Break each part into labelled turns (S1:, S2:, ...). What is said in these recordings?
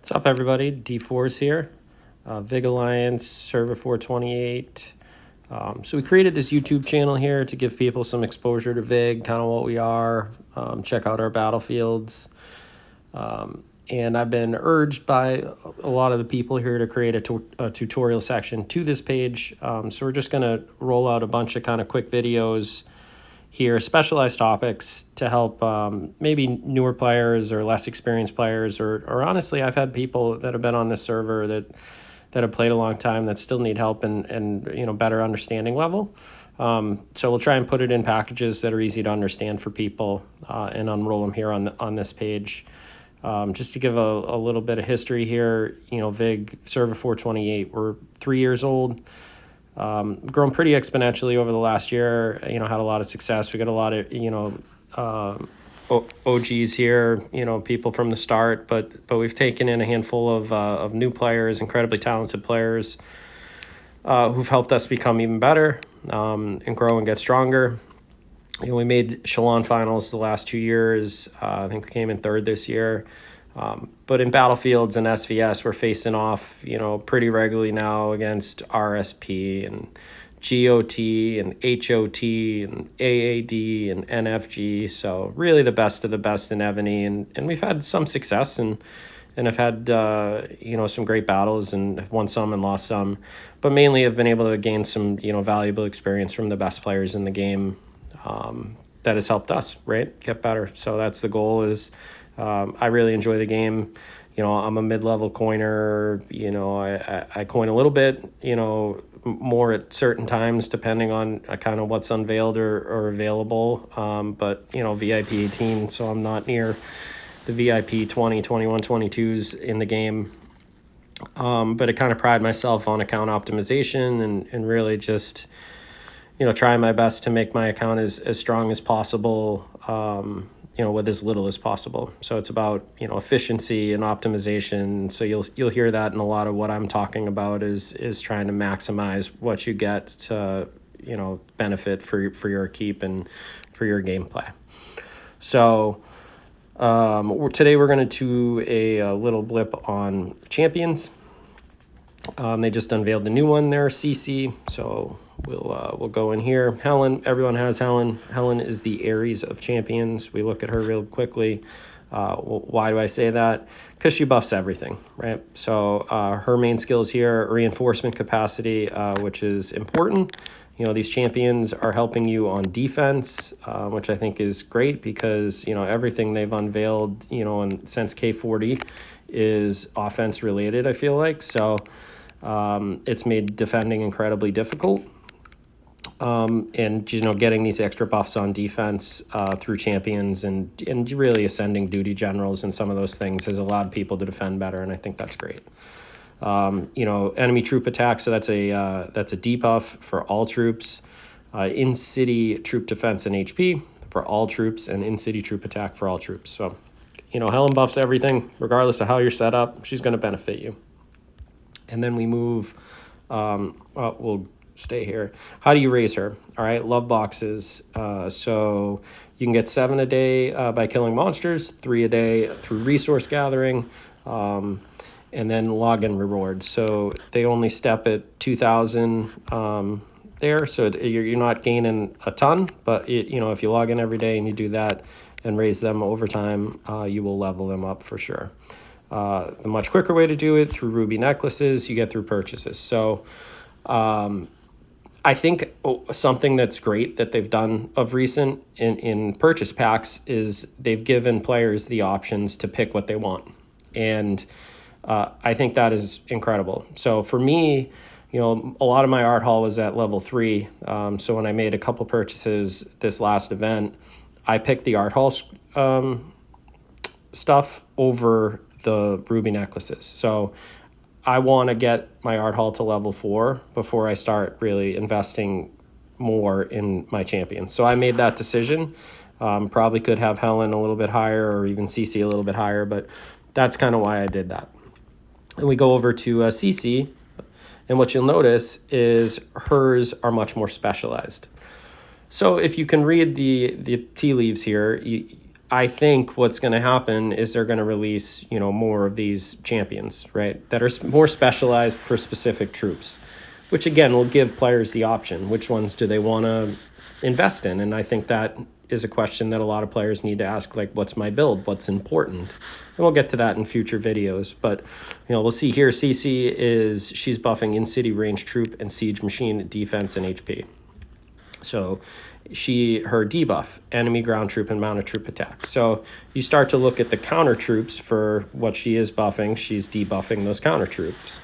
S1: What's up, everybody? D4s here, Vig Alliance, Server 428. So we created this YouTube channel here to give people some exposure to Vig, kind of what we are, check out our battlefields. And I've been urged by a lot of the people here to create a tutorial section to this page. So we're just going to roll out a bunch of kind of quick videos here, specialized topics to help maybe newer players or less experienced players, or honestly, I've had people that have been on this server that have played a long time that still need help and better understanding level. So we'll try and put it in packages that are easy to understand for people and unroll them here on this page. Just to give a little bit of history here, Vig Server 428, we're 3 years old. Grown pretty exponentially over the last year, had a lot of success. We got a lot of, OGs here, people from the start, but we've taken in a handful of new players, incredibly talented players, who've helped us become even better, and grow and get stronger. We made Echelon finals the last 2 years. I think we came in third this year. But in battlefields and SVS, we're facing off, pretty regularly now against RSP and GOT and HOT and AAD and NFG. So really the best of the best in Evony. And we've had some success and have had, some great battles and have won some and lost some. But mainly have been able to gain some, valuable experience from the best players in the game. That has helped us, right, get better. So that's the goal is, I really enjoy the game. I'm a mid-level coiner. I coin a little bit, more at certain times depending on kind of what's unveiled or available. But, VIP 18, so I'm not near the VIP 20, 21, 22s in the game. But I kind of pride myself on account optimization and really just, trying my best to make my account as strong as possible, with as little as possible. So it's about, efficiency and optimization. So you'll hear that in a lot of what I'm talking about is trying to maximize what you get to, benefit for your keep and for your gameplay. So today we're going to do a little blip on champions. They just unveiled the new one there, CC. So we'll go in here. Helen, everyone has Helen. Helen is the Ares of champions. We look at her real quickly. Why do I say that? Because she buffs everything, right? So her main skills here, reinforcement capacity, which is important. These champions are helping you on defense, which I think is great because, everything they've unveiled, since K40 is offense related, I feel like. So it's made defending incredibly difficult. And getting these extra buffs on defense through champions and really ascending duty generals and some of those things has allowed people to defend better, and I think that's great. Enemy troop attack, so that's a debuff for all troops. In-city troop defense and HP for all troops, and in-city troop attack for all troops. So, Helen buffs everything, regardless of how you're set up. She's going to benefit you. And then we move, we'll stay here. How do you raise her? All right, love boxes. So you can get 7 a day by killing monsters, 3 a day through resource gathering, and then login rewards. So they only step at 2,000 there. So you're not gaining a ton, but if you log in every day and you do that and raise them over time, you will level them up for sure. The much quicker way to do it through ruby necklaces, you get through purchases. So I think something that's great that they've done of recent in purchase packs is they've given players the options to pick what they want. And I think that is incredible. So for me, a lot of my art haul was at level 3. So when I made a couple purchases this last event, I picked the art haul stuff over the ruby necklaces. So I want to get my art haul to level 4 before I start really investing more in my champions. So I made that decision. Probably could have Helen a little bit higher or even CC a little bit higher, but that's kind of why I did that. And we go over to CC, and what you'll notice is hers are much more specialized. So if you can read the tea leaves here, I think what's going to happen is they're going to release, more of these champions, right, that are more specialized for specific troops, which again will give players the option. Which ones do they want to invest in? And I think that is a question that a lot of players need to ask, like, what's my build? What's important? And we'll get to that in future videos. But, we'll see here, CC she's buffing in-city range troop and siege machine defense and HP. So her debuff, enemy ground troop and mounted troop attack. So you start to look at the counter troops for what she is buffing. She's debuffing those counter troops.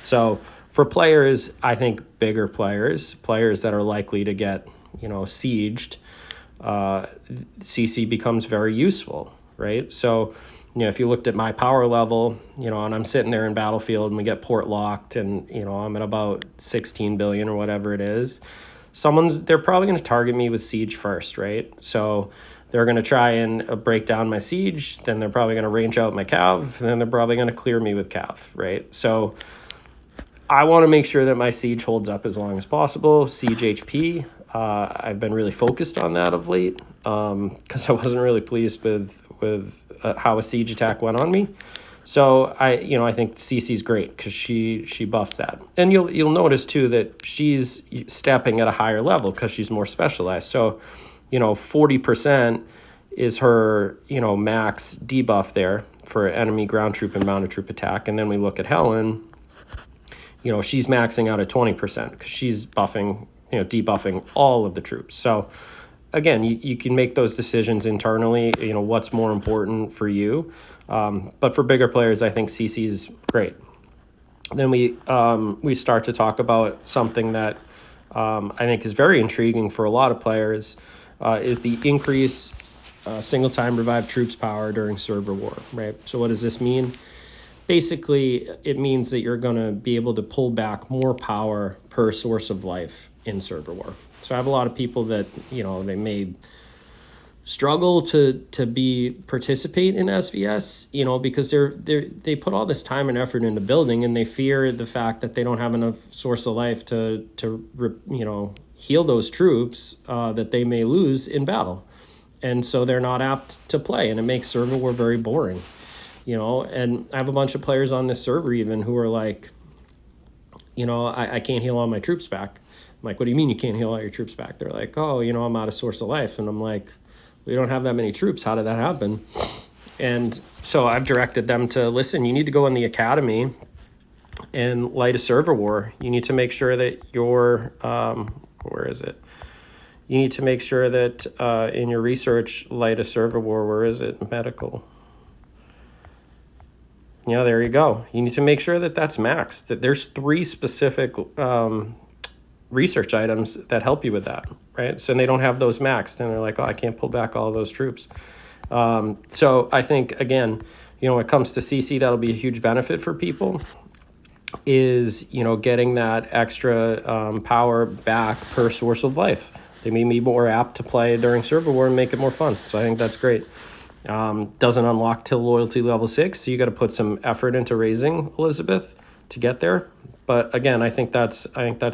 S1: So for players, I think bigger players that are likely to get, sieged, CC becomes very useful, right? So, if you looked at my power level, and I'm sitting there in Battlefield and we get port locked and, I'm at about 16 billion or whatever it is, they're probably going to target me with siege first, right? So they're going to try and break down my siege, then they're probably going to range out my cav, and then they're probably going to clear me with cav, right? So I want to make sure that my siege holds up as long as possible. Siege HP, I've been really focused on that of late because I wasn't really pleased with how a siege attack went on me. So I think CC's great because she buffs that, and you'll notice too that she's stepping at a higher level because she's more specialized. So 40% is her max debuff there for enemy ground troop and mounted troop attack, and then we look at Helen. She's maxing out at 20% because she's buffing, debuffing all of the troops. So again, you can make those decisions internally, what's more important for you. But for bigger players, I think CC is great. Then we start to talk about something that I think is very intriguing for a lot of players, is the increase single time revive troops power during server war, right? So what does this mean? Basically, it means that you're going to be able to pull back more power per source of life in server war. So I have a lot of people that, they may struggle to participate in SVS, because they put all this time and effort into building, and they fear the fact that they don't have enough source of life to heal those troops that they may lose in battle. And so they're not apt to play, and it makes server war very boring. And I have a bunch of players on this server even who are like, I can't heal all my troops back. I'm like, what do you mean you can't heal all your troops back? They're like, oh, I'm out of source of life. And I'm like, we don't have that many troops. How did that happen? And so I've directed them to, listen, you need to go in the academy and light a server war. You need to make sure that your, where is it? You need to make sure that in your research, light a server war. Where is it? Medical. There you go. You need to make sure that that's maxed, that there's 3 specific research items that help you with that, right? So they don't have those maxed, and they're like, oh, I can't pull back all of those troops. So I think, again, when it comes to CC, that'll be a huge benefit for people, is, getting that extra power back per source of life. They may be more apt to play during server war and make it more fun. So I think that's great. Doesn't unlock till loyalty level 6, so you got to put some effort into raising Elizabeth to get there. But again, I think that's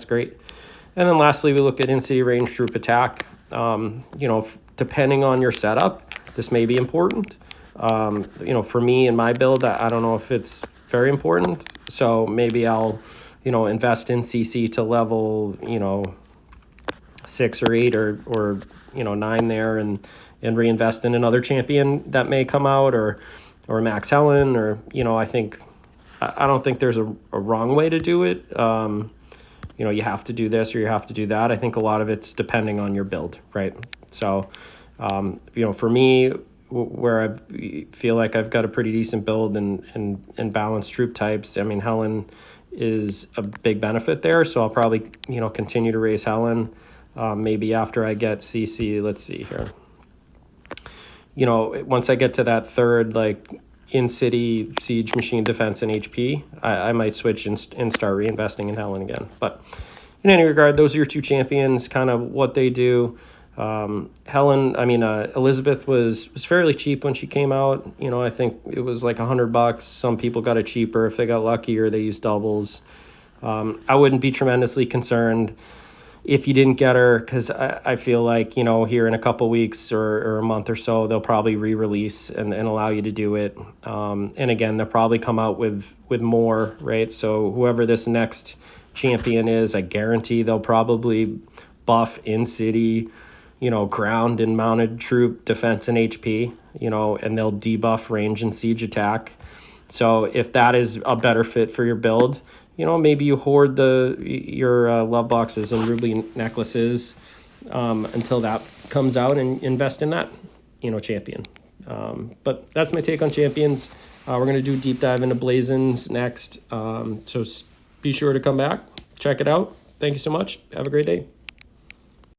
S1: great. And then lastly, we look at in-city range troop attack. Depending on your setup, this may be important. For me in my build, I don't know if it's very important. So maybe I'll, invest in CC to level, 6 or 8 or 9 there, and reinvest in another champion that may come out, or max Helen, or I don't think there's a wrong way to do it. You have to do this or you have to do that. I think a lot of it's depending on your build, right? So, for me, where I feel like I've got a pretty decent build and balanced troop types, Helen is a big benefit there. So I'll probably, continue to raise Helen. Maybe after I get CC, let's see here. Once I get to that third, in-city siege machine defense and HP, I might switch and start reinvesting in Helen again. But in any regard, those are your 2 champions, kind of what they do. Elizabeth was fairly cheap when she came out. I think it was like $100. Some people got it cheaper if they got lucky or they used doubles. I wouldn't be tremendously concerned if you didn't get her, because I feel like, you know, here in a couple weeks or a month or so, they'll probably re-release and allow you to do it. And again, they'll probably come out with more, right? So whoever this next champion is, I guarantee they'll probably buff in city, you know, ground and mounted troop defense and HP, you know, and they'll debuff range and siege attack. So if that is a better fit for your build, you know, maybe you hoard your love boxes and ruby necklaces until that comes out and invest in that, you know, champion. But that's my take on champions. We're going to do a deep dive into blazons next. So be sure to come back, check it out. Thank you so much. Have a great day.